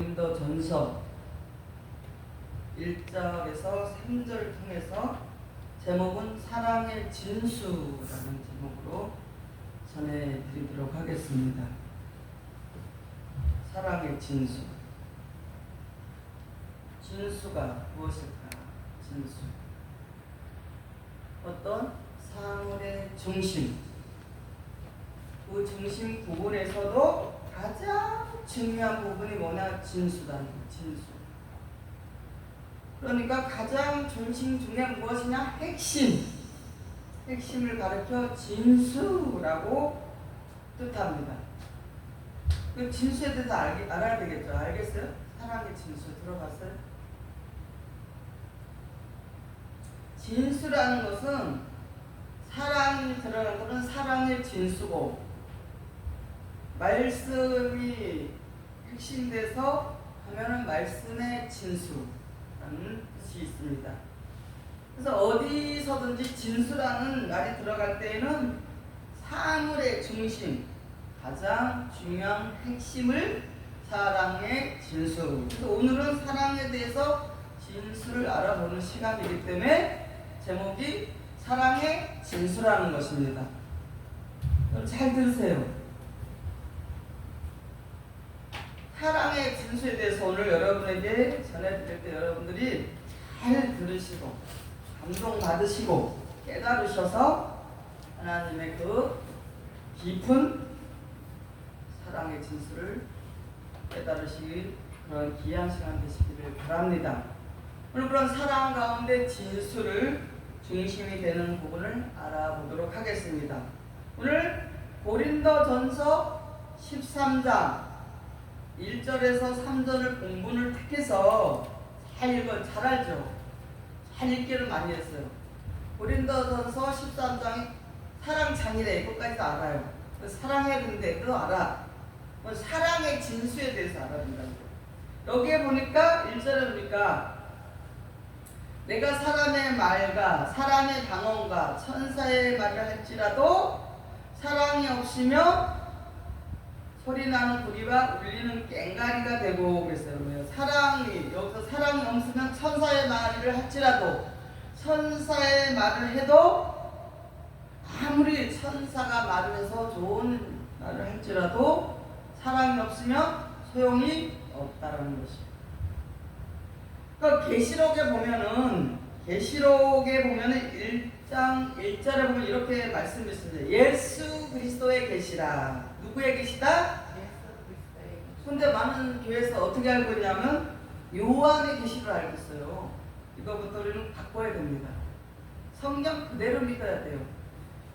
고린도전서 1절에서 3절을 통해서 제목은 사랑의 진수라는 제목으로 전해드리도록 하겠습니다. 사랑의 진수. 진수가 무엇일까? 진수. 어떤 사물의 중심. 그 중심 부분에서도 가장 중요한 부분이 뭐냐? 진수라는 거예요. 진수. 그러니까 가장 중심 중에 무엇이냐? 핵심. 핵심을 가르쳐 진수라고 뜻합니다. 그 진수에 대해서 알아야 되겠죠? 알겠어요? 사랑의 진수 들어봤어요? 진수라는 것은 사랑이 들어간 것은 사랑의 진수고, 말씀이 핵심돼서 하면은 말씀의 진수라는 뜻이 있습니다. 그래서 어디서든지 진수라는 말이 들어갈 때에는 사물의 중심, 가장 중요한 핵심을 사랑의 진수. 그래서 오늘은 사랑에 대해서 진수를 알아보는 시간이기 때문에 제목이 사랑의 진수라는 것입니다. 잘 들으세요. 사랑의 진수에 대해서 오늘 여러분에게 전해드릴 때 여러분들이 잘 들으시고 감동받으시고 깨달으셔서 하나님의 그 깊은 사랑의 진수를 깨달으시길 그런 귀한 시간 되시기를 바랍니다. 오늘 그런 사랑 가운데 진수를 중심이 되는 부분을 알아보도록 하겠습니다. 오늘 고린도전서 13장 1절에서 3절을 본문을 택해서 잘 알죠? 잘 읽기를 많이 했어요. 고린도전서 13장이 사랑장이래. 이것까지도 알아요. 사랑해야 되는데 그거 알아. 사랑의 진수에 대해서 알아야 된다는 거예요. 여기에 보니까 1절에 보니까 내가 사람의 말과 사람의 방언과 천사의 말을 할지라도 사랑이 없으면 소리나는 구리와 울리는 꽹가리가 되고 그랬어요. 사랑이, 여기서 사랑이 없으면 천사의 말을 할지라도, 천사의 말을 해도 아무리 천사가 말을 해서 좋은 말을 할지라도 사랑이 없으면 소용이 없다라는 것이에요. 그러니까 계시록에 보면은 1장 1절에 보면 이렇게 말씀했습니다. 예수 그리스도의 계시라. 누구의 계시다? 근데 많은 교회에서 어떻게 알고 있냐면 요한의 계시를 알고 있어요. 이거부터 우리는 바꿔야 됩니다. 성경 그대로 믿어야 돼요.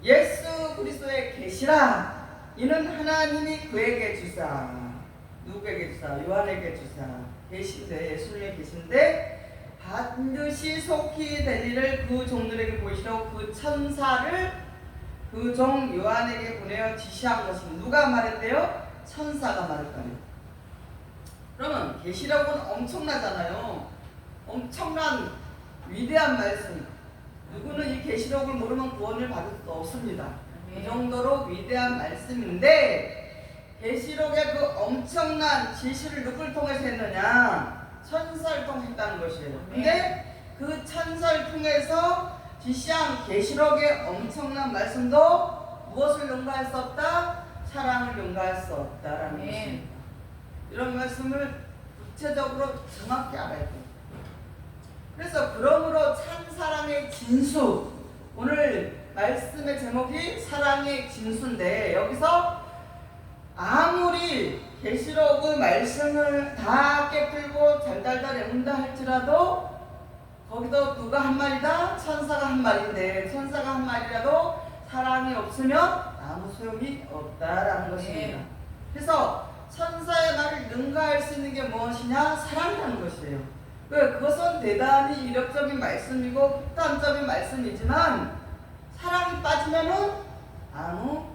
예수 그리스도의 계시라. 이는 하나님이 그에게 주사. 누구에게 주사? 요한에게 주사. 계신데, 예수님의 계신데 반드시 속히 될 일을 그 종들에게 보이시려고 그 천사를 그 종 요한에게 보내어 지시한 것입니다. 누가 말했대요? 천사가 말했다네요. 그러면 계시록은 엄청나잖아요. 엄청난 위대한 말씀. 누구는 이 계시록을 모르면 구원을 받을 수 없습니다. 그 정도로 위대한 말씀인데 계시록의 그 엄청난 지시를 누굴 통해서 했느냐? 천사를 통해 했다는 것이에요. 근데 그 천사를 통해서 지시한 계시록의 엄청난 말씀도 무엇을 능가할 수 없다? 사랑을 능가할 수 없다라는 것입니다. 이런 말씀을 구체적으로 정확히 알아야 돼요. 그래서 그러므로 참사랑의 진수, 오늘 말씀의 제목이 사랑의 진수인데 여기서 아무리 계시록의 말씀을 다 깨풀고 달달달 외운다 할지라도 거기도 누가 한 말이다? 천사가 한 말인데 천사가 한 말이라도 사랑이 없으면 아무 소용이 없다라는 것입니다. 그래서 천사의 말을 능가할 수 있는 게 무엇이냐? 사랑이라는 것이에요. 그것은 대단히 이력적인 말씀이고 극단적인 말씀이지만 사랑이 빠지면은 아무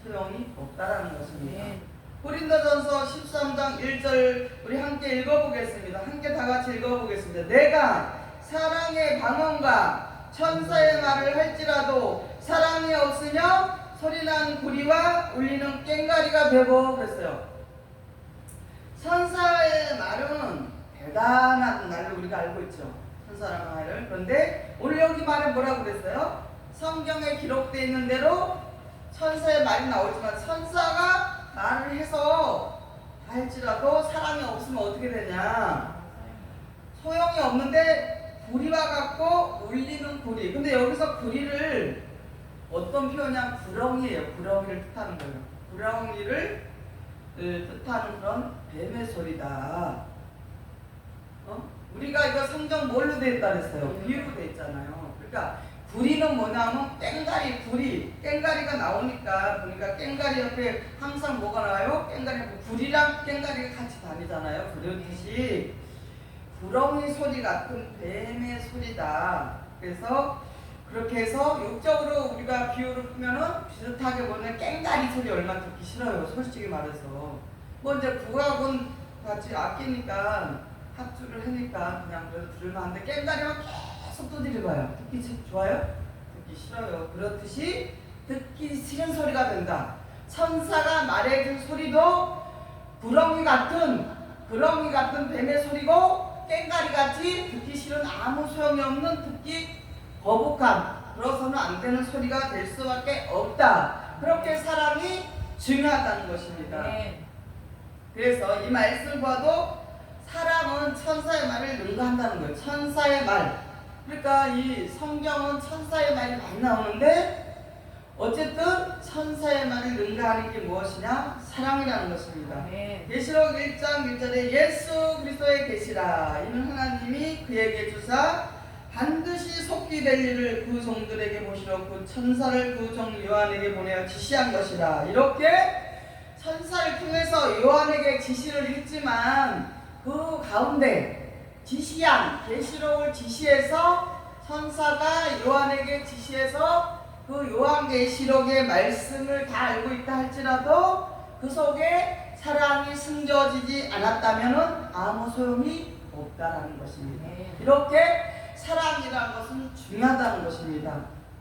소용이 없다라는 것입니다. 고린도전서 13장 1절 우리 함께 읽어보겠습니다. 함께 다 같이 읽어보겠습니다. 내가 사랑의 방언과 천사의 말을 할지라도 사랑이 없으면 소리나는 구리와 울리는 꽹가리가 되고 그랬어요. 천사의 대단한 날로 우리가 알고 있죠. 천사라는 말을. 그런데 오늘 여기 말에 뭐라고 그랬어요? 성경에 기록되어 있는 대로 천사의 말이 나오지만 천사가 말을 해서 할지라도 사랑이 없으면 어떻게 되냐? 소용이 없는데 구리와 같고 울리는 구리. 근데 여기서 구리를 어떤 표현이냐? 구렁이에요. 구렁이를 뜻하는 거예요. 구렁이를 뜻하는 그런 뱀의 소리다. 우리가 이거 성경 뭘로 돼 있다 그랬어요? 비유로 돼 있잖아요. 그러니까 구리는 뭐냐면 깽가리, 구리. 깽가리가 나오니까 보니까 깽가리 옆에 항상 뭐가 나와요? 깽가리, 구리랑 깽가리가 같이 다니잖아요. 그렇듯이 구렁이 소리 같은 뱀의 소리다. 그래서 그렇게 해서 육적으로 우리가 비유를 풀면은 비슷하게 보면 깽가리 소리 얼마나 듣기 싫어요. 솔직히 말해서. 뭐 이제 국악은 같이 아끼니까 합주를 하니까 그냥 그래도 들으면 안 돼. 깽가리만 계속 두드려봐요. 듣기 좋아요? 듣기 싫어요. 그렇듯이 듣기 싫은 소리가 된다. 천사가 말해준 소리도 구렁이 같은 뱀의 소리고 깽가리같이 듣기 싫은 아무 소용이 없는 듣기 거북한 그러서는 안 되는 소리가 될 수밖에 없다. 그렇게 사랑이 중요하다는 것입니다. 그래서 이 말씀을 봐도 사랑은 천사의 말을 능가한다는 거예요. 천사의 말. 그러니까 이 성경은 천사의 말이 많이 나오는데 어쨌든 천사의 말을 능가하는 게 무엇이냐? 사랑이라는 것입니다. 계시록 1장 1절에 예수 그리스도의 계시라. 이는 하나님이 그에게 주사 반드시 속히 될 일을 그 종들에게 보시러 그 천사를 그 종 요한에게 보내어 지시한 것이라. 이렇게 천사를 통해서 요한에게 지시를 했지만 그 가운데 지시한 계시록을 지시해서 천사가 요한에게 지시해서 그 요한계시록의 말씀을 다 알고 있다 할지라도 그 속에 사랑이 숨겨지지 않았다면 아무 소용이 없다라는 것입니다. 이렇게 사랑이라는 것은 중요하다는 것입니다.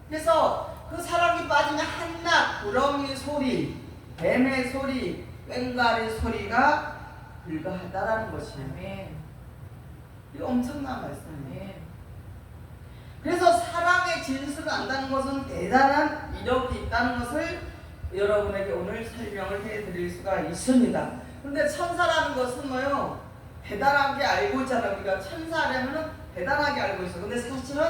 그래서 그 사랑이 빠지면 한낱 구렁이 소리, 뱀의 소리, 꽹과리 소리가 불가하다라는 것이에요. 이거 엄청난 말씀이에요. 그래서 사랑의 진수를 안다는 것은 대단한 이력이 있다는 것을 여러분에게 오늘 설명을 해드릴 수가 있습니다. 그런데 천사라는 것은 뭐요? 대단하게 알고 있잖아요. 우리가 천사라면 대단하게 알고 있어요. 근데 사실은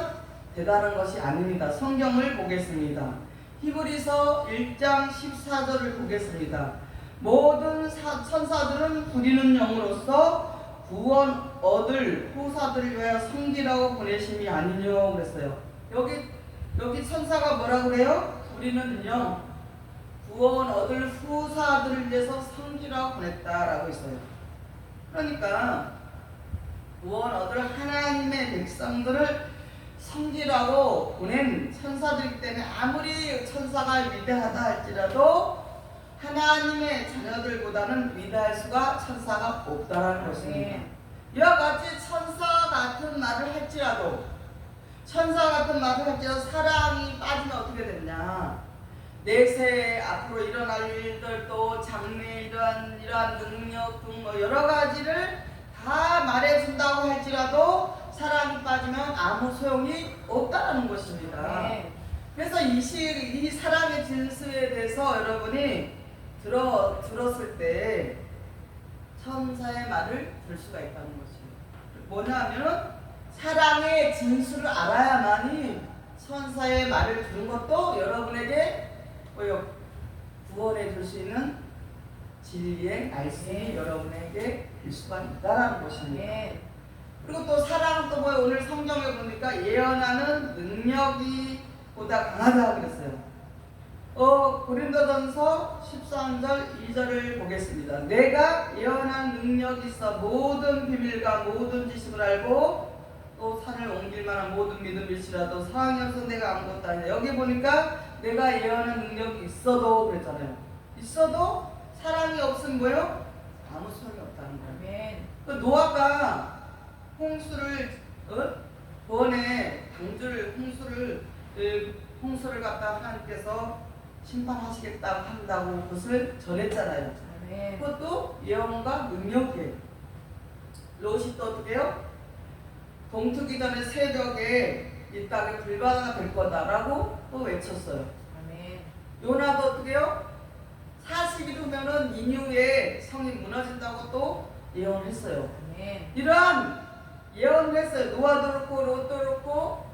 대단한 것이 아닙니다. 성경을 보겠습니다. 히브리서 1장 14절을 보겠습니다. 모든 천사들은 부리는 영으로서 구원 얻을 후사들을 위하여 섬기라고 보내심이 아니뇨 그랬어요. 여기 천사가 뭐라 그래요? 부리는 영, 구원 얻을 후사들을 위해서 섬기라고 보냈다라고 있어요. 그러니까 구원 얻을 하나님의 백성들을 섬기라고 보낸 천사들이기 때문에 아무리 천사가 위대하다 할지라도 하나님의 자녀들보다는 위대할 수가 천사가 없다라는 것입니다. 이와 같이 천사 같은 말을 할지라도 사랑이 빠지면 어떻게 되냐? 내세 앞으로 일어날 일들도 장래 이러한 능력 등 여러 가지를 다 말해준다고 할지라도 사랑이 빠지면 아무 소용이 없다는 것입니다. 그래서 이 사랑의 진수에 대해서 여러분이 들었을 때 천사의 말을 들 수가 있다는 것입니다. 뭐냐면 사랑의 진수를 알아야만이 천사의 말을 들은 것도 여러분에게 구원해 줄 수 있는 진리의 말씀이 여러분에게 될 수가 있다는 것입니다. 그리고 또 사랑은 또 뭐예요? 오늘 성경에 보니까 예언하는 능력이 보다 강하다 그랬어요. 고린도전서 13절 2절을 보겠습니다. 내가 예언한 능력이 있어 모든 비밀과 모든 지식을 알고 또 산을 옮길 만한 모든 믿음일지라도 사랑이 없어 내가 아무것도 아니야. 여기 보니까 내가 예언한 능력이 있어도 그랬잖아요. 있어도 사랑이 없으면 뭐예요? 아무 소용이 없다는 거예요. 그 노아가 홍수를 구원의 방주를 홍수를 갖다 하나님께서 심판하시겠다고 한다고 그것을 전했잖아요. 그것도 예언과 능력이에요. 롯이 또 어떻게 해요? 동트기 전에 새벽에 이 땅에 불바다가 될 거다라고 또 외쳤어요. 아멘. 요나도 어떻게 해요? 40일 후면은 니느웨의 성이 무너진다고 또 예언을 했어요. 아멘. 이러한 예언을 했어요. 노아도 그렇고 롯도 그렇고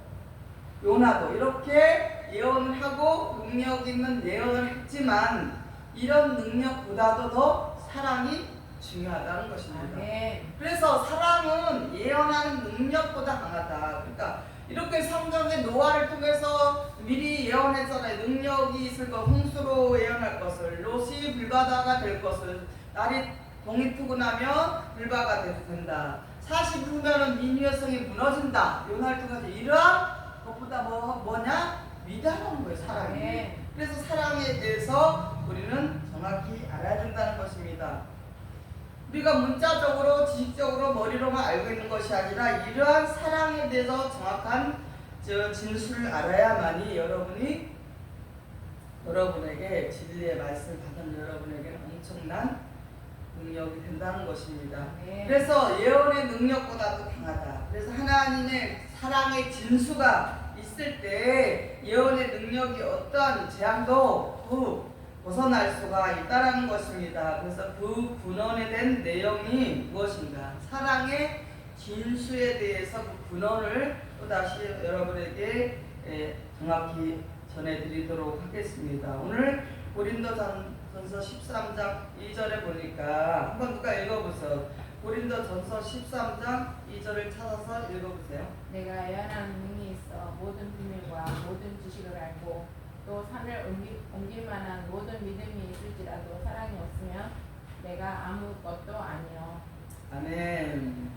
요나도 이렇게 예언을 하고 능력 있는 예언을 했지만 이런 능력보다도 더 사랑이 중요하다는 것입니다. 아멘. 그래서 사랑은 예언하는 능력보다 강하다. 그러니까 이렇게 성경에 노아를 통해서 미리 예언했잖아요. 능력이 있을 것, 홍수로 예언할 것을, 롯이 불바다가 될 것을, 날이 동이 트고 나면 불바가 된다. 40일 후면은 니느웨 성이 무너진다. 요나를 통해서 이러한 것보다 뭐냐? 위대한 거예요, 사랑이. 아멘. 그래서 사랑에 대해서 우리는 정확히 알아야 된다는 것입니다. 우리가 문자적으로 지식적으로 머리로만 알고 있는 것이 아니라 이러한 사랑에 대해서 정확한 진술을 알아야만이 여러분에게 진리의 말씀을 받은 여러분에게는 엄청난 능력이 된다는 것입니다. 네. 그래서 예언의 능력보다도 강하다. 그래서 하나님의 사랑의 진수가 있을 때 예언의 능력이 어떠한 재앙도 벗어날 수가 있다는 것입니다. 그래서 그 근원에 대한 내용이 무엇인가? 사랑의 진수에 대해서 그 근원을 또다시 여러분에게 정확히 전해드리도록 하겠습니다. 오늘 고린도전서 13장 2절에 보니까 한번 누가 읽어보세요. 고린도전서 13장 2절을 찾아서 읽어보세요. 내가 예언하는 능이 있어 모든 비밀과 모든 지식을 알고 또 산을 옮길 만한 모든 믿음이 있을지라도 사랑이 없으면 내가 아무것도 아니요. 아멘.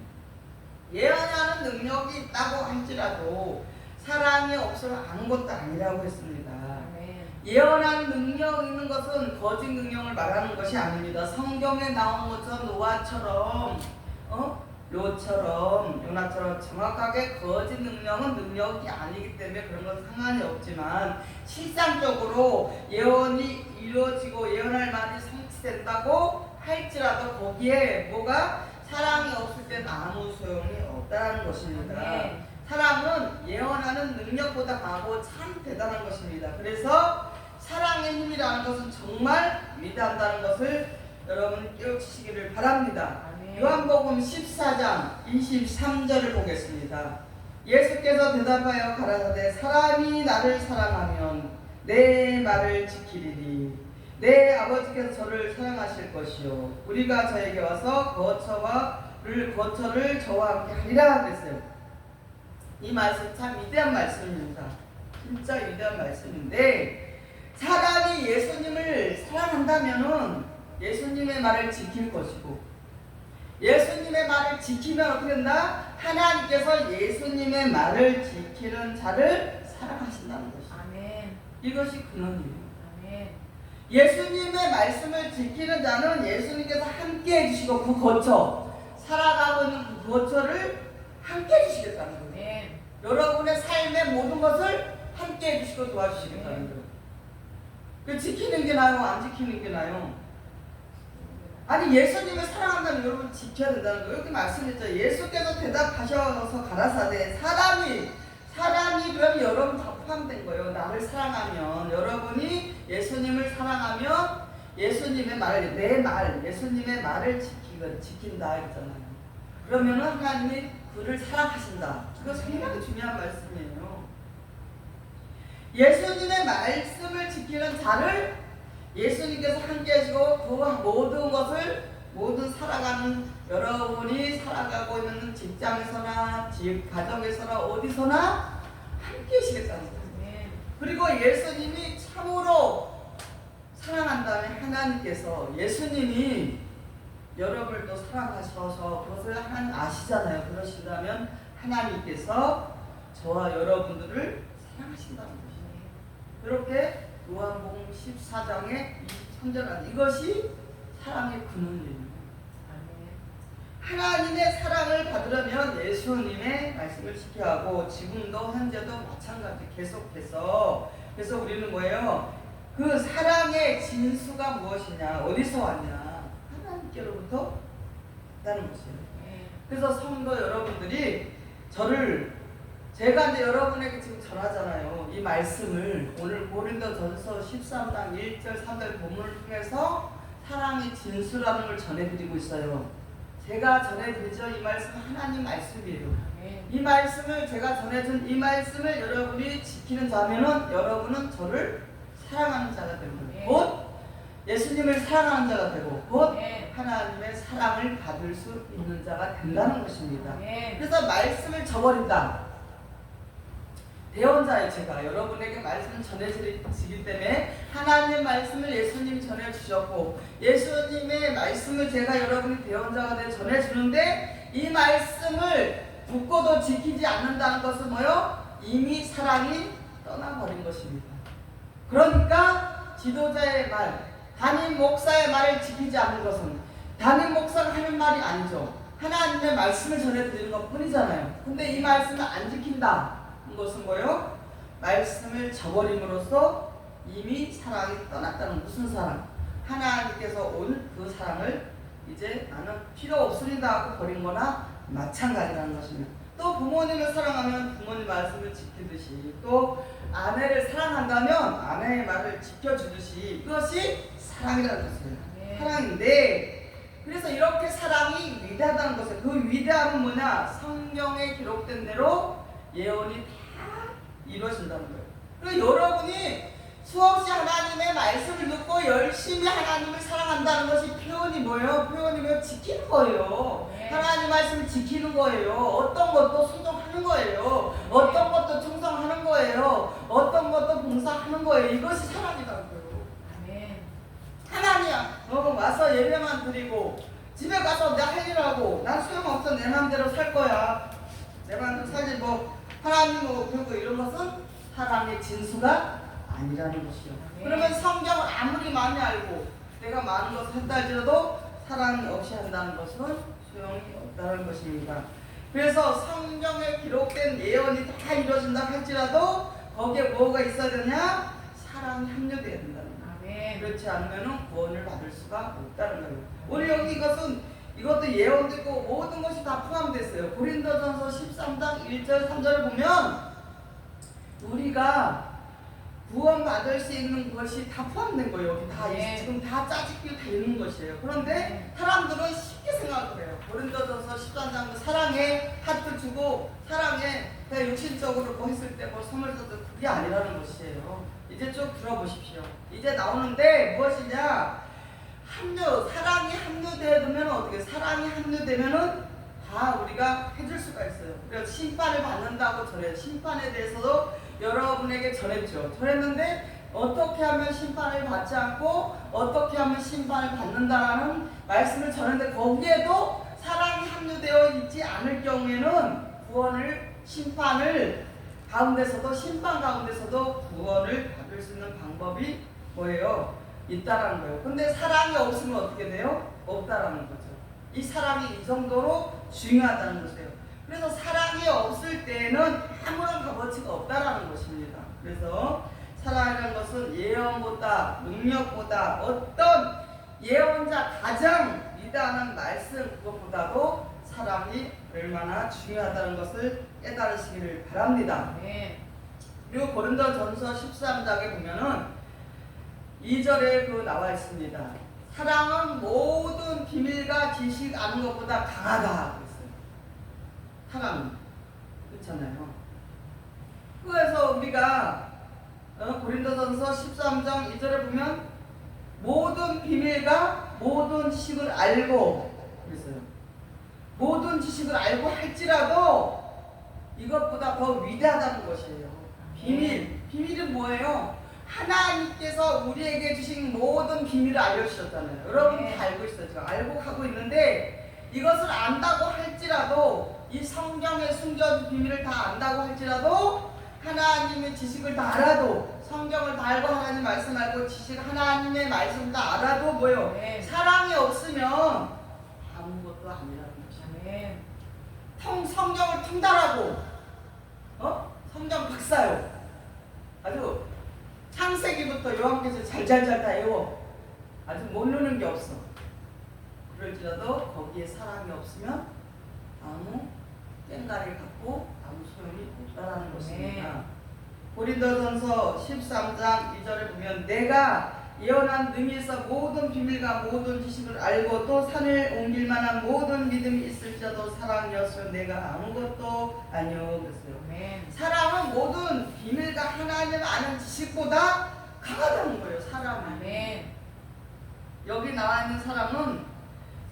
예언하는 능력이 있다고 할지라도 사랑이 없으면 아무것도 아니라고 했습니다. 아멘. 예언하는 능력 있는 것은 거짓 능력을 말하는 것이 아닙니다. 성경에 나온 것처럼 노아처럼 롯처럼 요나처럼 정확하게 거짓 능력은 능력이 아니기 때문에 그런 건 상관이 없지만 실상적으로 예언이 이루어지고 예언할 말이 성취된다고 할지라도 거기에 뭐가 사랑이 없을 때는 아무 소용이 없다는 것입니다. 네. 사랑은 예언하는 능력보다 강하고 참 대단한 것입니다. 그래서 사랑의 힘이라는 것은 정말 위대하다는 것을 여러분 깨우치시기를 바랍니다. 아멘. 요한복음 14장 23절을 보겠습니다. 예수께서 대답하여 가라사대 사람이 나를 사랑하면 내 말을 지키리니 내 아버지께서 저를 사랑하실 것이요 우리가 저에게 와서 거처를 저와 함께 하리라 그랬어요. 이 말씀 참 위대한 말씀입니다. 진짜 위대한 말씀인데 사람이 예수님을 사랑한다면은 예수님의 말을 지킬 것이고 예수님의 말을 지키면 어떻게 된다? 하나님께서 예수님의 말을 지키는 자를 사랑하신다는 것이죠. 아멘. 이것이 근원이에요. 아멘. 예수님의 말씀을 지키는 자는 예수님께서 함께 해주시고 그 거처 살아가고 있는 그 거처를 함께 해주시겠다는 거예요. 아멘. 여러분의 삶의 모든 것을 함께 해주시고 도와주시겠다는 거예요. 그 지키는 게 나요? 안 지키는 게 나요? 아니 예수님을 사랑한다면 여러분 지켜야 된다는 거예요. 이렇게 말씀했죠. 예수께서 대답하셔서 가라사대 사람이 그럼 여러분 다 포함된 거예요. 나를 사랑하면 여러분이 예수님을 사랑하면 예수님의 말, 내 말, 예수님의 말을 지킨다 했잖아요. 그러면은 하나님이 그를 사랑하신다. 이거 상당히 중요한 말씀이에요. 예수님의 말씀을 지키는 자를 예수님께서 함께 하시고 그 모든 것을 모든 살아가는 여러분이 살아가고 있는 직장에서나 가정에서나 어디서나 함께 하시겠다는 거예요. 그리고 예수님이 참으로 사랑한다면 하나님께서 예수님이 여러분을 또 사랑하셔서 그것을 아시잖아요. 그러신다면 하나님께서 저와 여러분들을 사랑하신다는 것이에요. 그렇게 요한복음 14장의 23절 이것이 사랑의 근원이에요. 하나님의 사랑을 받으려면 예수님의 말씀을 지켜야 하고 지금도 현재도 마찬가지 계속해서 그래서 우리는 뭐예요? 그 사랑의 진수가 무엇이냐? 어디서 왔냐? 하나님께로부터 왔다는 것이에요. 그래서 성도 여러분들이 제가 이제 여러분에게 지금 전하잖아요. 이 말씀을 오늘 고린도전서 13장 1절 3절 본문을 통해서 사랑의 진수라는 걸 전해드리고 있어요. 제가 전해드리죠. 이 말씀 하나님 말씀이에요. 이 말씀을 제가 전해준 이 말씀을 여러분이 지키는 자면은 여러분은 저를 사랑하는 자가 됩니다. 곧 예수님을 사랑하는 자가 되고 곧 하나님의 사랑을 받을 수 있는 자가 된다는 것입니다. 그래서 말씀을 저버린다. 대언자의 제가 여러분에게 말씀을 전해드리기 때문에 하나님의 말씀을 예수님이 전해주셨고 예수님의 말씀을 제가 여러분이 대언자가 되어 전해주는데 이 말씀을 듣고도 지키지 않는다는 것은 뭐요? 이미 사랑이 떠나버린 것입니다. 그러니까 지도자의 말, 담임 목사의 말을 지키지 않는 것은 담임 목사가 하는 말이 아니죠. 하나님의 말씀을 전해드리는 것 뿐이잖아요. 근데 이 말씀을 안 지킨다. 것은 뭐예요? 말씀을 저버림으로써 이미 사랑이 떠났다는 무슨 사랑? 하나님께서 온 그 사랑을 이제 나는 필요 없습니다 하고 버린 거나 마찬가지라는 것입니다. 또 부모님을 사랑하면 부모님 말씀을 지키듯이 또 아내를 사랑한다면 아내의 말을 지켜주듯이 이것이 사랑이라는 것이에요. 사랑인데 그래서 이렇게 사랑이 위대하다는 것이에요. 그 위대함은 뭐냐? 성경에 기록된 대로 예언이 다 이루어진다는 거예요. 그리고 여러분이 수없이 하나님의 말씀을 듣고 열심히 하나님을 사랑한다는 것이 표현이 뭐예요? 표현이 뭐 지키는 거예요. 하나님 말씀을 지키는 거예요. 어떤 것도 순종하는 거예요. 어떤 것도 충성하는 거예요. 어떤 것도 봉사하는 거예요. 이것이 사랑이라고요. 하나님 와서 예배만 드리고 집에 가서 내 할 일하고 난 소용없어. 내 마음대로 살 거야. 내 마음대로 살지 하나님 그리고 이런 것은 사랑의 진수가 아니라는 것이요. 그러면 성경을 아무리 많이 알고 내가 많은 것을 한다 할지라도 사랑이 없이 한다는 것은 소용이 없다는 것입니다. 그래서 성경에 기록된 예언이 다 이루어진다 할지라도 거기에 뭐가 있어야 되냐? 사랑이 합류되어야 된다는 거예요. 그렇지 않으면 구원을 받을 수가 없다는 거예요. 오늘 여기 이것도 예언도 있고 모든 것이 다 포함됐어요. 고린도전서 13장 1절 3절을 보면 우리가 구원받을 수 있는 것이 다 포함된 거예요. 여기 다 지금 다 짜집기로 다 있는 것이에요. 그런데 사람들은 쉽게 생각을 해요. 고린도전서 13장 사랑에 하트 주고 사랑에 그냥 육신적으로 뭐 했을 때 뭐 선물 줬을 때 그게 아니라는 것이에요. 이제 쭉 들어보십시오. 이제 나오는데 무엇이냐? 사랑이 합류되면 어떻게? 사랑이 합류되면은 다 우리가 해줄 수가 있어요. 그래서 심판을 받는다고 전해요. 심판에 대해서도 여러분에게 전했죠. 전했는데 어떻게 하면 심판을 받지 않고 어떻게 하면 심판을 받는다라는 말씀을 전했는데 거기에도 사랑이 합류되어 있지 않을 경우에는 심판 가운데서도 구원을 받을 수 있는 방법이 뭐예요? 있다라는 거예요. 근데 사랑이 없으면 어떻게 돼요? 없다라는 거죠. 이 사랑이 이 정도로 중요하다는 것이에요. 그래서 사랑이 없을 때는 아무런 값어치가 없다라는 것입니다. 그래서 사랑이라는 것은 예언보다 능력보다 어떤 예언자 가장 위대한 말씀 그것보다도 사랑이 얼마나 중요하다는 것을 깨달으시기를 바랍니다. 그리고 고린도전서 13장에 보면은 2절에 나와 있습니다. 사랑은 모든 비밀과 지식 아는 것보다 강하다 그랬어요. 사랑은 그렇잖아요. 그래서 우리가 고린도전서 13장 2절에 보면 모든 비밀과 모든 지식을 알고 그랬어요. 모든 지식을 알고 할지라도 이것보다 더 위대하다는 것이에요. 비밀은 뭐예요? 하나님께서 우리에게 주신 모든 비밀을 알려주셨잖아요. 여러분 다 알고 있어요. 지금 알고 가고 있는데 이것을 안다고 할지라도 이 성경에 숨겨진 비밀을 다 안다고 할지라도 하나님의 지식을 다 알아도 성경을 다 알고 하나님 말씀 알고 하나님의 말씀 다 알아도 뭐예요? 사랑이 없으면 아무것도 아니라는 것이에요. 성경을 통달하고 성경 박사요. 아주 창세기부터 요한께서 잘잘잘 다 외워. 아주 모르는 게 없어. 그럴지라도 거기에 사랑이 없으면 아무 꽹가리 갖고 아무 소용이 없다라는 것입니다. 고린도전서 13장 2절에 보면 내가 예언한 능히 있어 모든 비밀과 모든 지식을 알고 또 산을 옮길 만한 모든 믿음이 있을지라도 사랑이 없으면 내가 아무것도 아니요 그랬어요. 사랑은 모든 비밀과 하나님 아는 지식보다 강하다는 거예요. 사랑은. 여기 나와 있는 사랑은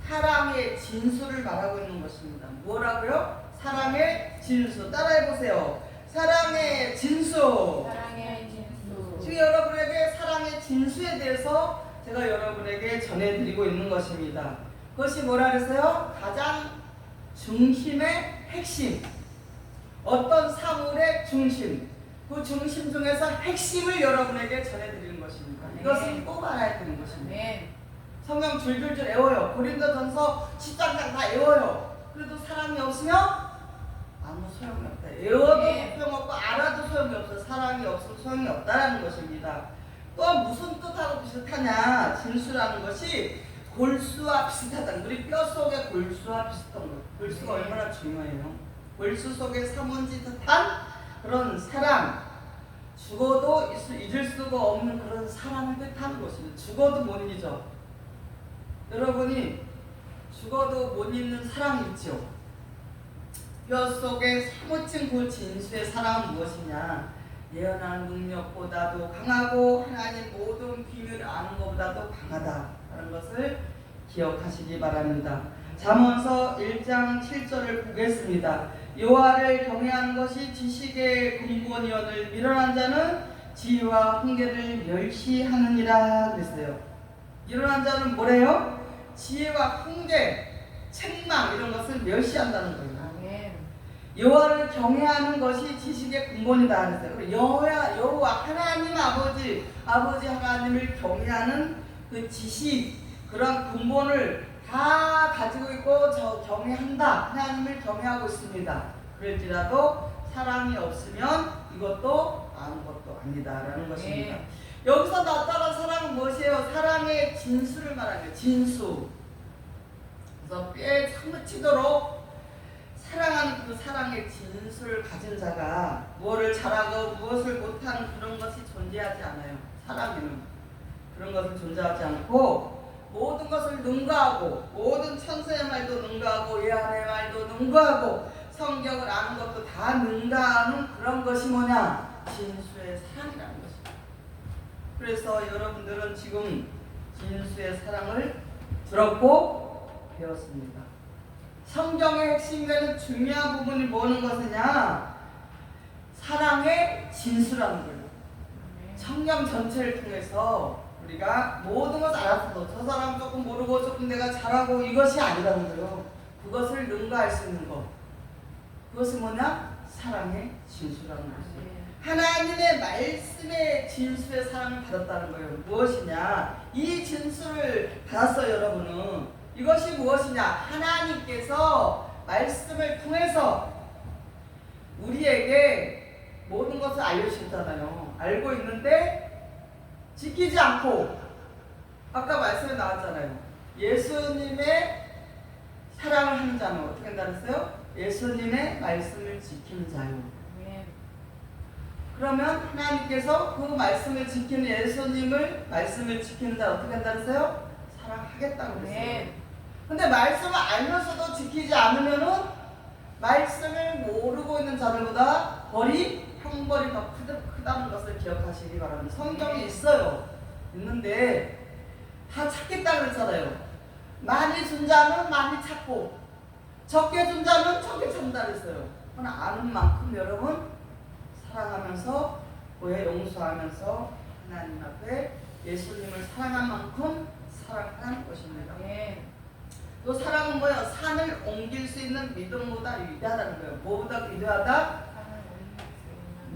사랑의 진수를 말하고 있는 것입니다. 뭐라고요? 사랑의 진수. 따라해 보세요. 사랑의 진수. 사랑의 진수. 지금 여러분에게 사랑의 진수에 대해서 제가 여러분에게 전해드리고 있는 것입니다. 그것이 뭐라 그랬어요? 가장 중심의 핵심. 어떤 사물의 중심. 그 중심 중에서 핵심을 여러분에게 전해드리는 것입니다. 이것은 꼭 알아야 되는 것입니다. 성경 줄줄줄 외워요. 고린도전서 10장 다 외워요. 그래도 사랑이 없으면 아무 소용이 없다. 외워도 소용없고 알아도 소용이 없어. 사랑이 없으면 소용이 없다라는 것입니다. 또 무슨 뜻하고 비슷하냐? 진수라는 것이 골수와 비슷하다. 우리 뼛속의 골수와 비슷한 것. 골수가 얼마나 중요해요. 골수 속에 사문지 듯한 그런 사랑. 죽어도 잊을 수가 없는 그런 사랑을 뜻하는 것입니다. 죽어도 못 잊어. 여러분이 죽어도 못 잊는 사랑이 있죠. 뼛속에 사무친 그 진수의 사랑은 무엇이냐? 예언하는 능력보다도 강하고 하나님 모든 비밀을 아는 것보다도 강하다라는 것을 기억하시기 바랍니다. 잠언서 1장 7절을 보겠습니다. 여호와를 경외하는 것이 지식의 근본이오늘 미련한 자는 지혜와 훈계를 멸시하느니라 그랬어요. 미련한 자는 뭐래요? 지혜와 훈계, 책망 이런 것을 멸시한다는 거예요. 여호와를 경외하는 것이 지식의 근본이다 그랬어요. 여호와 하나님 아버지 하나님을 경외하는 그 지식 그런 근본을 다 가지고 있고 저 경외한다. 하나님을 경외하고 있습니다. 그럴지라도 사랑이 없으면 이것도 아무것도 아니다라는 것입니다. 여기서 나타난 사랑은 무엇이에요? 사랑의 진수를 말하는 진수. 그래서 뼈에 사무치도록 사랑하는 그 사랑의 진수를 가진 자가 무엇을 잘하고 무엇을 못하는 그런 것이 존재하지 않아요. 사랑에는 그런 것은 존재하지 않고 모든 것을 능가하고 모든 천사의 말도 능가하고 예언의 말도 능가하고 성경을 아는 것도 다 능가하는 그런 것이 뭐냐? 진수의 사랑이라는 것입니다. 그래서 여러분들은 지금 진수의 사랑을 들었고 배웠습니다. 성경의 핵심되는 중요한 부분이 뭐는 것이냐? 사랑의 진수라는 거예요. 성경 전체를 통해서 우리가 모든 것을 알았어도 저 사람 조금 모르고 조금 내가 잘하고 이것이 아니라는 거예요. 그것을 능가할 수 있는 것. 그것은 뭐냐? 사랑의 진수라는 것이에요. 하나님의 말씀의 진수의 사랑을 받았다는 거예요. 무엇이냐? 이 진수를 받았어요, 여러분은. 이것이 무엇이냐? 하나님께서 말씀을 통해서 우리에게 모든 것을 알려주셨잖아요. 알고 있는데 지키지 않고 아까 말씀에 나왔잖아요. 예수님의 사랑을 하는 자는 어떻게 한다 그랬어요? 예수님의 말씀을 지키는 자요. 그러면 하나님께서 그 말씀을 지키는 예수님을 말씀을 지키는 자 어떻게 한다 그랬어요? 사랑하겠다고 그랬어요. 근데 말씀을 알면서도 지키지 않으면은 말씀을 모르고 있는 자들보다 벌이 형벌이 더 크다는 것을 기억하시기 바랍니다. 성경에 있어요. 있는데 다 찾겠다 그랬잖아요. 많이 준 자는 많이 찾고 적게 준 자는 적게 찾는다 그랬어요. 그러나 아는 만큼 여러분 사랑하면서 교회 용서하면서 하나님 앞에 예수님을 사랑한 만큼 사랑하는 것입니다. 또 사랑은 뭐예요? 산을 옮길 수 있는 믿음보다 위대하다는 거예요. 뭐보다 위대하다?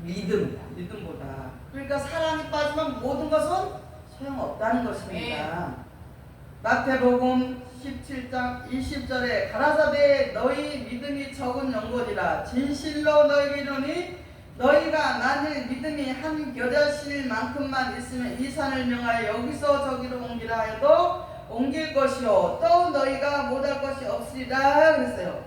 믿음보다. 그러니까 사랑이 빠지면 모든 것은 소용없다는 것입니다. 마태복음 17장 20절에 가라사대 너희 믿음이 적은 영혼이라 진실로 너희에게 이르노니 너희가 만일 믿음이 한 겨자씨일 만큼만 있으면 이 산을 명하여 여기서 저기로 옮기라 해도 옮길 것이요 또 너희가 못할 것이 없으리라 그랬어요.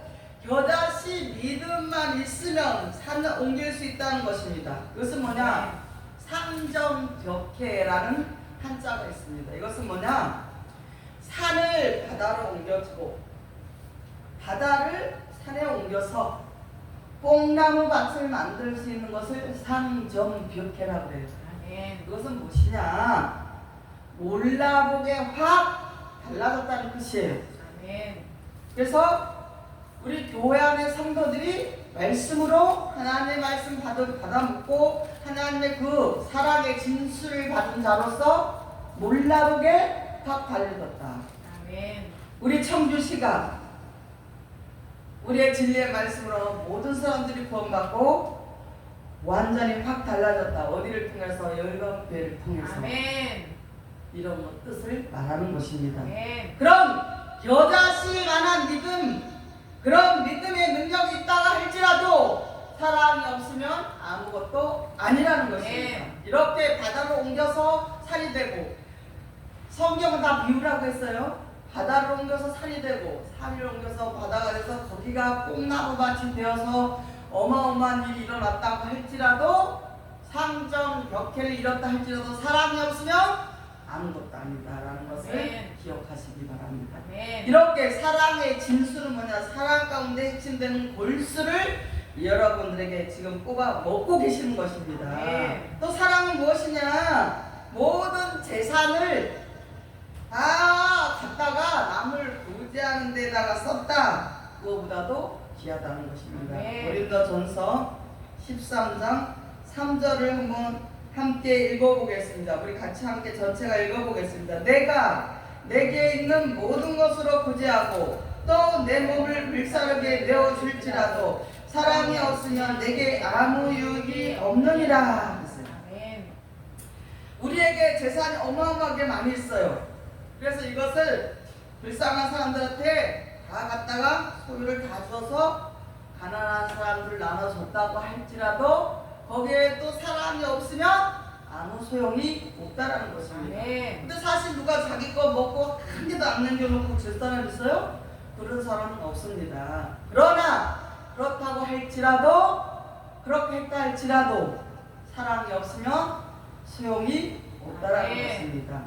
겨자씨 믿음만 있으면 산을 옮길 수 있다는 것입니다. 이것은 뭐냐? 상정벽해라는 한자가 있습니다. 이것은 뭐냐? 산을 바다로 옮겨주고 바다를 산에 옮겨서 뽕나무 밭을 만들 수 있는 것을 상정벽해라고 해요. 아멘. 이것은 무엇이냐? 몰라보게 확 달라졌다는 뜻이에요. 아멘. 그래서 우리 교회 안의 성도들이 말씀으로 하나님의 말씀 받아 묻고 하나님의 그 사랑의 진수를 받은 자로서 몰라보게 확 달라졌다. 아멘. 우리 청주시가 우리의 진리의 말씀으로 모든 사람들이 구원받고 완전히 확 달라졌다. 어디를 통해서? 열방교회를 통해서. 아멘. 이런 뜻을 말하는 것입니다. 아멘. 그럼 겨자씨에 관한 믿음, 그런 믿음의 능력이 있다가 할지라도 사랑이 없으면 아무것도 아니라는 것입니다. 네. 이렇게 바다로 옮겨서 살이 되고, 성경은 다 비유라고 했어요. 바다를 옮겨서 살이 되고 산을 옮겨서 바다가 돼서 거기가 뽕나무밭이 되어서 어마어마한 일이 일어났다고 할지라도, 상정벽해를 이뤘다 할지라도 사랑이 없으면 아무것도 아니다라는 것을 아멘. 기억하시기 바랍니다. 아멘. 이렇게 사랑의 진수는 뭐냐? 사랑 가운데 핵심되는 골수를 여러분들에게 지금 뽑아 먹고 계시는 것입니다. 아멘. 또 사랑은 무엇이냐? 모든 재산을 다 갖다가 남을 구제하는 데다가 썼다. 그거보다도 귀하다는 것입니다. 아멘. 고린도전서 13장 3절을 한번 함께 읽어보겠습니다. 우리 같이 함께 전체가 읽어보겠습니다. 내가 내게 있는 모든 것으로 구제하고 또 내 몸을 불사르게 내어줄지라도 사랑이 없으면 내게 아무 유익이 없느니라. 아멘. 우리에게 재산이 어마어마하게 많이 있어요. 그래서 이것을 불쌍한 사람들한테 다 갖다가 소유를 다 줘서 가난한 사람들 나눠줬다고 할지라도 거기에 또 사랑이 없으면 아무 소용이 없다라는 것입니다. 아멘. 근데 사실 누가 자기 거 먹고 한 개도 안 남겨놓고 줄 사람 있어요? 그런 사람은 없습니다. 그러나 그렇다고 할지라도, 그렇게 했다 할지라도 사랑이 없으면 소용이 없다라는 아멘. 것입니다.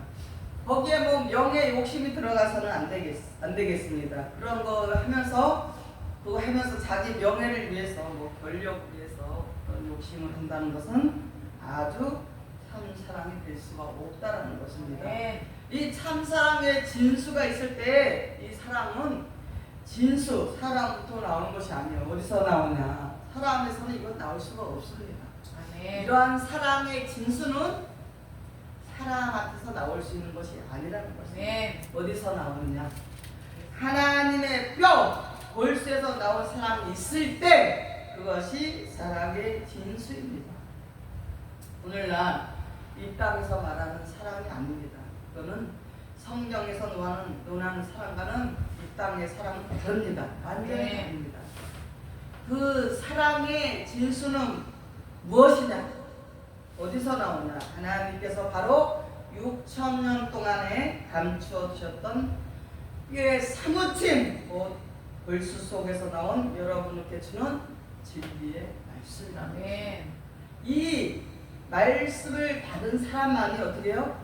거기에 뭐 명예 욕심이 들어가서는 안 되겠습니다. 그런 거 하면서 그거 하면서 자기 명예를 위해서 뭐 권력을 위해서 그런 욕심을 한다는 것은 아주 참 사랑이 될 수가 없다라는 것입니다. 아멘. 이 참사랑의 진수가 있을 때 이 사랑은 진수, 사랑부터 나오는 것이 아니에요. 어디서 나오냐? 사랑에서는 이건 나올 수가 없습니다. 아멘. 이러한 사랑의 진수는 사랑 앞에서 나올 수 있는 것이 아니라는 것입니다. 아멘. 어디서 나오느냐? 하나님의 뼈, 골수에서 나온 사랑이 있을 때 그것이 사랑의 진수입니다. 오늘날 이 땅에서 말하는 사랑이 아닙니다. 그거는 성경에서 논하는 사랑과는 이 땅의 사랑은 다릅니다. 완전히 네. 다릅니다. 그 사랑의 진수는 무엇이냐? 어디서 나오냐? 하나님께서 바로 6,000년 동안에 감추어 주셨던 이 사무침, 골수 속에서 나온 여러분께 주는 진리의 말씀이라는 것입니다. 아멘. 이 말씀을 받은 사람만이 어떻게 해요?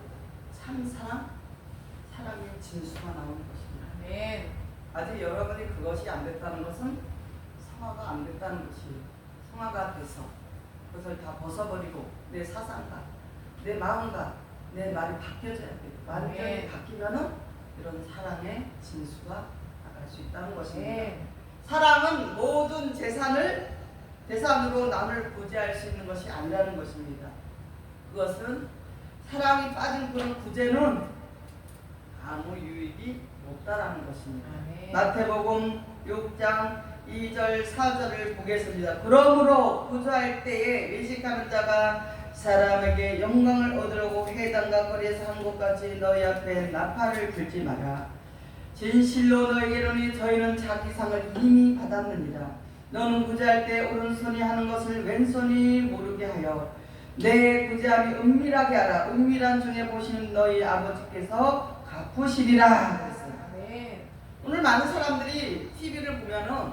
참사랑, 사랑의 진수가 나오는 것입니다. 아멘. 아직 여러분이 그것이 안 됐다는 것은 성화가 안 됐다는 것이에요. 성화가 돼서 그것을 다 벗어버리고 내 사상과 내 마음과 내 말이 바뀌어져야 돼요. 완전히 네. 바뀌면은 이런 사랑의 진수가 나갈 수 있다는 것입니다. 네. 사랑은 모든 대상으로 남을 구제할 수 있는 것이 아니라는 것입니다. 그것은 사랑이 빠진 그런 구제는 아무 유익이 없다라는 것입니다. 아멘. 마태복음 6장 2절 4절을 보겠습니다. 그러므로 구제할 때에 외식하는 자가 사람에게 영광을 얻으려고 회당과 거리에서 한 곳까지 너희 앞에 나팔을 불지 마라. 진실로 너희에게 이르노니 저희는 자기 상을 이미 받았느니라. 너는 구제할 때 오른손이 하는 것을 왼손이 모르게 하여 내 구제함이 은밀하게 하라. 은밀한 중에 보시는 너희 아버지께서 갚으시리라. 그랬어요. 아멘. 오늘 많은 사람들이 TV를 보면은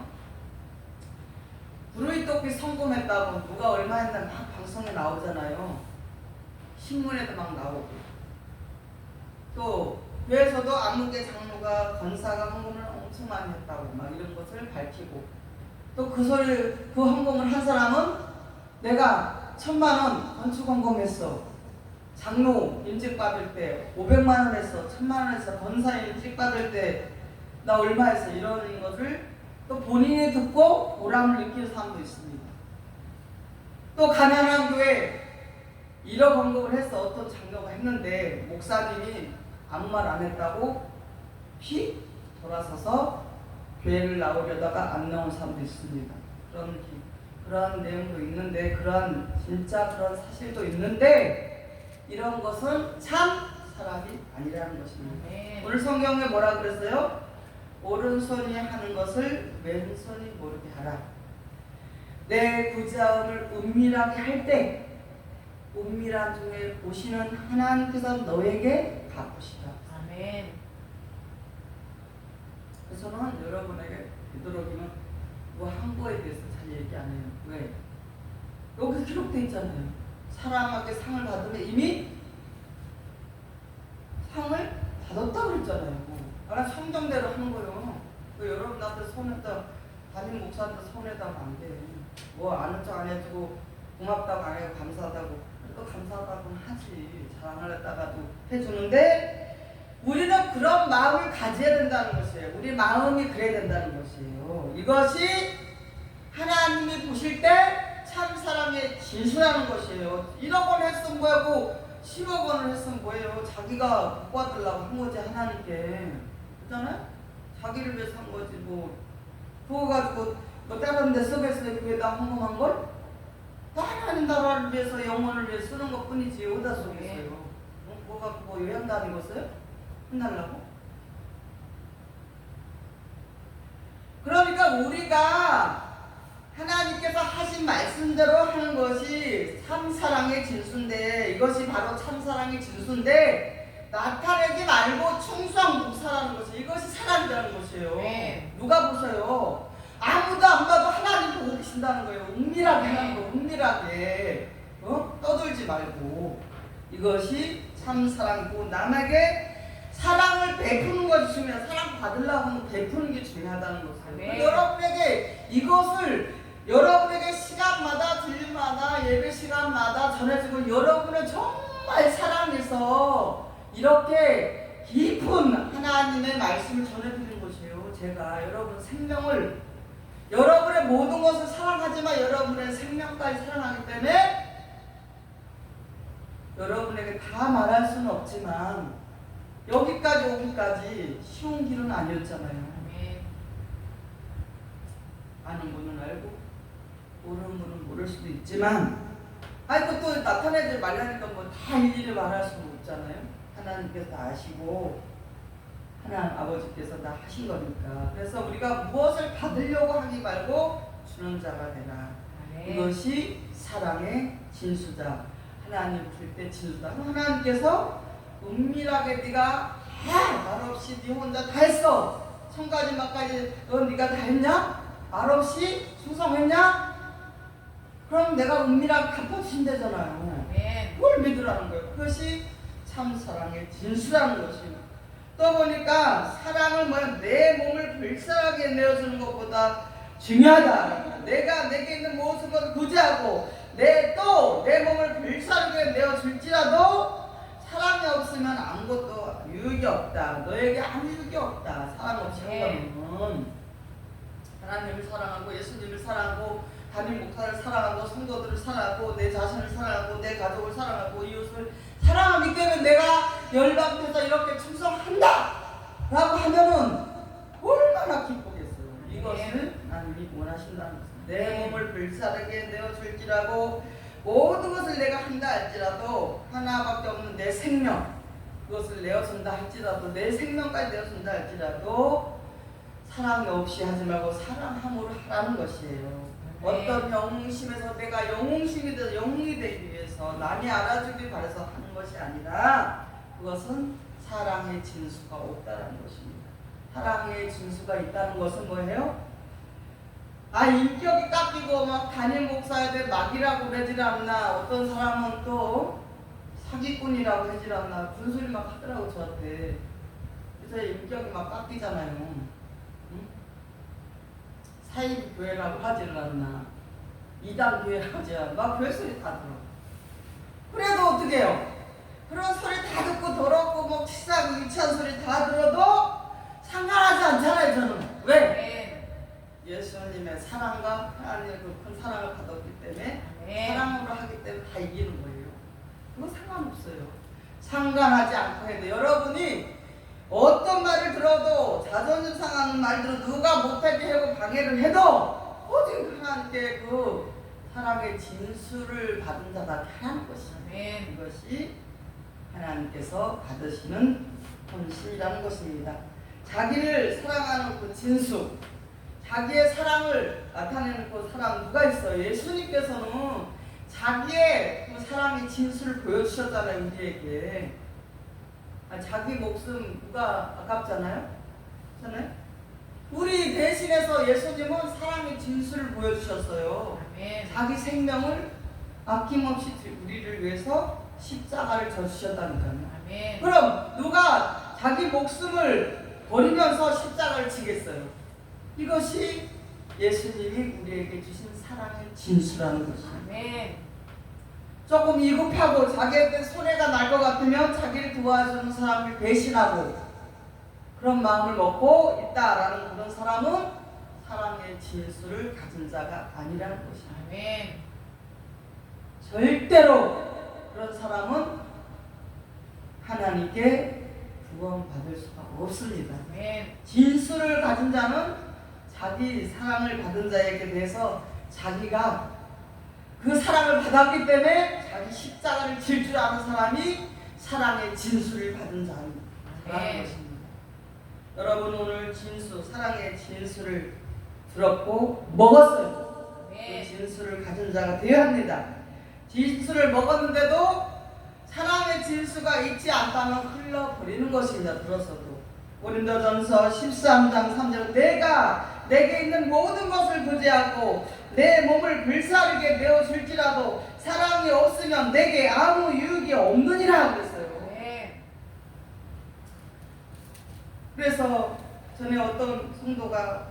브루이토피 성공했다고 누가 얼마 했나 막 방송에 나오잖아요. 신문에도 막 나오고. 또 교회에서도 안목의 장로가 권사가 헌금을 엄청 많이 했다고 막 이런 것을 밝히고, 또 그 헌금을 한 사람은 내가 1,000만 원 건축 헌금했어. 장로 임직 받을 때 500만 원 했어. 1,000만 원 했어. 권사 임직 받을 때 나 얼마 했어. 이런 것을 또 본인이 듣고 보람을 느끼는 사람도 있습니다. 또 가난한 교회 1억 헌금을 했어. 어떤 장로가 했는데 목사님이 아무 말 안 했다고 피 돌아서서 교회를 나오려다가 안 나온 사람도 있습니다. 그런 내용도 있는데, 진짜 그런 사실도 있는데, 이런 것은 참 사랑이 아니라는 것입니다. 네. 오늘 성경에 뭐라 그랬어요? 오른손이 하는 것을 왼손이 모르게 하라. 내 구자원을 은밀하게 할 때 은밀한 중에 보시는 하나님께서 너에게 갚으시라. 아멘. 그래서 저는 여러분에게 되도록이면 뭐 한 거에 대해서 잘 얘기 안 해요. 왜? 여기 기록되어 있잖아요. 사람에게 상을 받으면 이미 상을 받았다고 그랬잖아요. 나는 성경대로 하는 거예요. 여러분 나한테 손에다, 담임 목사한테 손에다 하면 안 돼. 뭐 아는 척 안 해주고 고맙다고 안 해고 감사하다고, 또 감사하다고는 하지. 잘 안 하려다가도 해주는데, 우리는 그런 마음을 가져야 된다는 것이에요. 우리 마음이 그래야 된다는 것이에요. 이것이 하나님이 보실 때 참 사랑의 진수라는 것이에요. 1억 원 했으면 뭐하고 10억 원을 했으면 뭐예요. 자기가 복 받으려고 한 거지, 하나님께. 그렇잖아요? 자기를 위해서 한 거지. 뭐 그거 가지고 뭐 다른 데 쓰겠어요. 교회에다 헌금한 걸? 다 하나님 나라를 위해서, 영혼을 위해서 쓰는 것 뿐이지. 어디다 쓰겠어요? 그거 갖고 뭐 여행 다니겠어요? 혼날라고? 그러니까 우리가 하나님께서 하신 말씀대로 하는 것이 참사랑의 진수인데, 이것이 바로 참사랑의 진수인데, 나타내지 말고 충성 묵사라는 것이, 이것이 사랑이라는 것이에요. 네. 누가 보세요? 아무도 안 봐도 하나님 보고 계신다는 거예요. 은밀하게 하는 거, 은밀하게. 떠들지 말고. 이것이 참사랑이고, 남에게 사랑을 베푸는 것이 중요해요. 사랑 받으려고 하면 베푸는 게 중요하다는 것이에요. 네. 여러분에게 이것을, 여러분에게 시간마다 주일마다 예배 시간마다 전해주고, 여러분을 정말 사랑해서 이렇게 깊은 하나님의 말씀을 전해드리는 것이에요. 제가 여러분 생명을, 여러분의 모든 것을 사랑하지만 여러분의 생명까지 사랑하기 때문에 여러분에게 다 말할 수는 없지만 여기까지 오기까지 쉬운 길은 아니었잖아요. 아멘. 아는 분은 알고 모르는 분은 모를 수도 있지만, 그것도 나타내지 말라니까 뭐 다 일일이 말할 수는 없잖아요. 하나님께서 다 아시고 하나님 아버지께서 다 하신 거니까. 그래서 우리가 무엇을 받으려고 하기 말고 주는 자가 되라. 아멘. 이것이 사랑의 진수다. 하나님 볼 때 진수다. 하나님께서 은밀하게 네가 말없이 네 혼자 다 했어. 1000가지 만까지 넌 네가 다 했냐? 말없이 충성했냐? 그럼 내가 은밀하게 갚아주신다잖아요. 아멘. 그걸 믿으라는 거예요. 그것이 참 사랑의 진수라는 것입니다. 또 보니까 사랑을 내 몸을 불쌍하게 내어주는 것보다 중요하다. 내가 내게 있는 모습을 구제하고 내 몸을 불쌍하게 내어줄지라도 사랑이 없으면 아무것도 유익이 없다. 너에게 아무 유익이 없다. 사랑 없이 한다면 하나님을 사랑하고 예수님을 사랑하고 담임 목사를 사랑하고 성도들을 사랑하고 내 자신을 사랑하고 내 가족을 사랑하고 이웃을 사랑하기 때문에 내가 열방돼서 이렇게 충성한다 라고 하면은 얼마나 기쁘겠어요. 이것을 하나님이 원하신다는 것입니다. 내 몸을 불사르게 내어줄지라도 모든 것을 내가 한다 할지라도 하나밖에 없는 내 생명, 그것을 내어준다 할지라도 내 생명까지 내어준다 할지라도 사랑이 없이 하지 말고 사랑함으로 하라는 것이에요. 어떤 영웅심에서 내가 영웅심이 되어 영웅이 되기 위해서 남이 알아주길 바라서 하는 것이 아니라 그것은 사랑의 진수가 없다는 것입니다. 사랑의 진수가 있다는 것은 뭐예요? 인격이 깎이고 막 담임 목사에 막이라고 그러질 않나, 어떤 사람은 또 사기꾼이라고 하질 않나, 그런 소리 막 하더라고 저한테. 그래서 인격이 막 깎이잖아요. 응? 사입교회라고 하질 않나, 이단교회라고 하지 않나, 막 별 소리 다 들어. 그래도 어떻게 해요? 그런 소리 다 듣고 더럽고 뭐 치사하고 유치한 소리 다 들어도 상관하지 않잖아요 저는. 왜? 예수님의 사랑과 하나님의 그 큰 사랑을 받았기 때문에, 사랑으로 하기 때문에 다 이기는 거예요. 그거 상관없어요. 상관하지 않고 해도, 여러분이 어떤 말을 들어도, 자존심 상하는 말들을 누가 못하게 하고 방해를 해도 오직 하나님께 그 사랑의 진수를 받은 자가 하는 것입니다. 이것이 하나님께서 받으시는 헌신이라는 것입니다. 자기를 사랑하는 그 진수, 자기의 사랑을 나타내는 그 사람 누가 있어요? 예수님께서는 자기의 그 사랑의 진수를 보여주셨잖아요 우리에게. 자기 목숨 누가 아깝잖아요? 그렇잖아요? 우리 대신해서 예수님은 사랑의 진수를 보여주셨어요. 자기 생명을 아낌없이 우리를 위해서 십자가를 져주셨다니까요. 그럼 누가 자기 목숨을 버리면서 십자가를 지겠어요? 이것이 예수님이 우리에게 주신 사랑의 진수라는 것입니다. 조금 이급하고 자기에게 손해가 날 것 같으면 자기를 도와주는 사람을 배신하고 그런 마음을 먹고 있다라는 그런 사람은 사랑의 진수를 가진 자가 아니라는 것입니다. 절대로 그런 사람은 하나님께 구원받을 수가 없습니다. 진수를 가진 자는 자기 사랑을 받은 자에게 대해서 자기가 그 사랑을 받았기 때문에 자기 십자가를 질 줄 아는 사람이 사랑의 진수를 받은 자라는 것입니다. 여러분 오늘 진수, 사랑의 진수를 들었고 먹었어요. 그 진수를 가진 자가 되어야 합니다. 진수를 먹었는데도 사랑의 진수가 있지 않다면 흘러버리는 것입니다. 들었어도. 고린도전서 13장 3절, 내가 내게 있는 모든 것을 부지하고 내 몸을 불사르게 내어줄지라도 사랑이 없으면 내게 아무 유익이 없느니라 그랬어요. 그래서 전에 어떤 성도가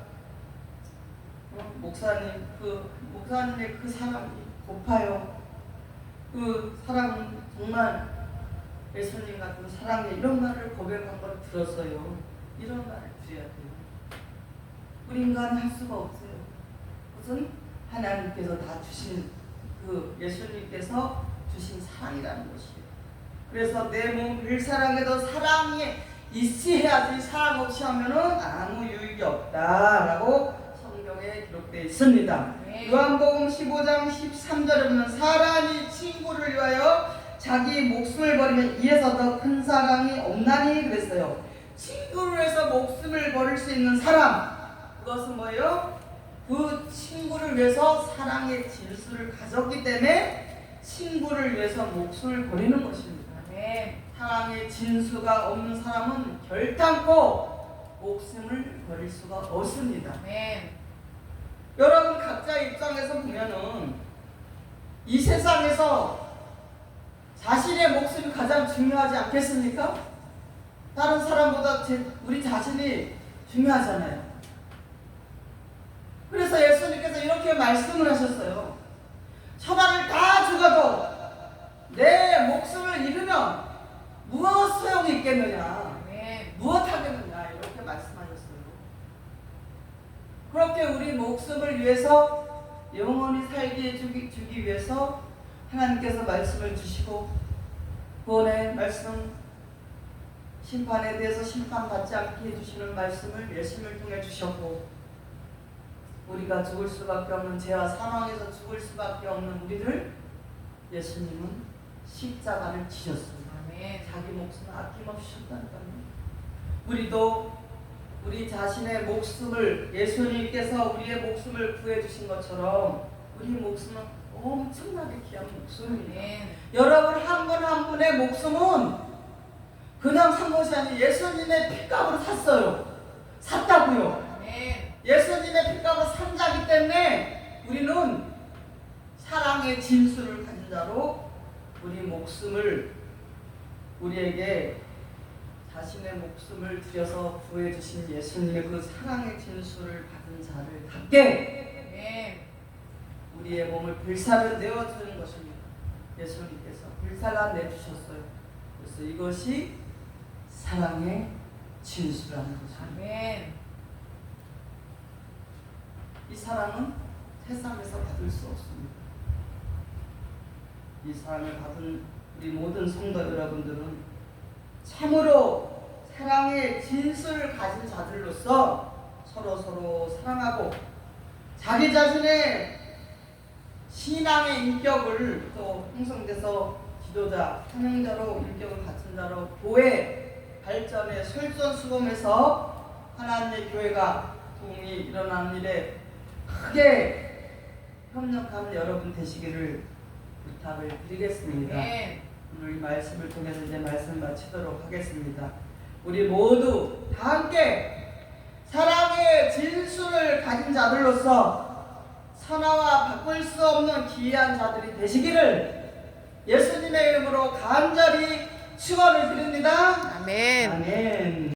목사님의 그 사랑이 고파요. 그 사랑은 정말 예수님 같은 사랑이, 이런 말을 고백한 걸 들었어요. 이런 말을 드려야 돼요. 우리 인간은 할 수가 없어요. 그것은 하나님께서 다 주신, 그 예수님께서 주신 사랑이라는 것이에요. 그래서 내 몸을 사랑해도 사랑이 있어야지, 사랑 없이 하면은 아무 유익이 없다라고 성경에 기록되어 있습니다. 요한복음 15장 13절에 보면 사람이 친구를 위하여 자기 목숨을 버리면 이에서 더 큰 사랑이 없나니 그랬어요. 친구를 위해서 목숨을 버릴 수 있는 사람, 그것은 뭐예요? 그 친구를 위해서 사랑의 진수를 가졌기 때문에 친구를 위해서 목숨을 버리는 것입니다. 사랑의 진수가 없는 사람은 결단코 목숨을 버릴 수가 없습니다. 여러분 각자의 입장에서 보면은 이 세상에서 자신의 목숨이 가장 중요하지 않겠습니까? 다른 사람보다 우리 자신이 중요하잖아요. 그래서 예수님께서 이렇게 말씀을 하셨어요. 천하를 다 죽어도 내 목숨을 잃으면 무엇 소용이 있겠느냐, 무엇 하겠느냐, 이렇게 말씀하셨어요. 그렇게 우리 목숨을 위해서 영원히 살게 주기 위해서 하나님께서 말씀을 주시고, 구원의 말씀, 심판에 대해서 심판받지 않게 해주시는 말씀을 예수님을 통해 주셨고, 우리가 죽을 수밖에 없는, 죄와 사망에서 죽을 수밖에 없는 우리를 예수님은 십자가를 지셨습니다. 자기 목숨을 아낌없이 셨다니까요. 우리도 우리 자신의 목숨을, 예수님께서 우리의 목숨을 구해주신 것처럼 우리 목숨은 엄청나게 귀한 목숨입니다. 여러분 한 분 한 분의 목숨은 그냥 산 것이 아니고 예수님의 핏값으로 샀어요. 샀다고요. 예수님의 핏값으로 산 자기 때문에 사랑의 진수를 가진 자로 우리 목숨을 우리에게 자신의 목숨을 들여서 구해주신 예수님의 그 사랑의 진수를 받은 자를 갖게 아멘. 우리의 몸을 불살을 내어주는 것입니다. 예수님께서 불살라 내주셨어요. 그래서 이것이 사랑의 진수라는 것입니다. 아멘. 이 사랑은 세상에서 받을 수 없습니다. 이 사랑을 받은 우리 모든 성도 여러분들은 참으로 사랑의 진수를 가진 자들로서 서로 사랑하고 자기 자신의 신앙의 인격을 또 형성돼서 지도자, 사명자로 인격을 갖춘 자로 교회 발전의 솔선수범해서 하나님의 교회가 도움이 일어나는 일에 크게 협력하는 여러분 되시기를 부탁을 드리겠습니다. 아멘. 오늘 이 말씀을 통해서 이제 말씀 마치도록 하겠습니다. 우리 모두 다 함께 사랑의 진수를 가진 자들로서 선화와 바꿀 수 없는 기이한 자들이 되시기를 예수님의 이름으로 간절히 축원을 드립니다. 아멘. 아멘.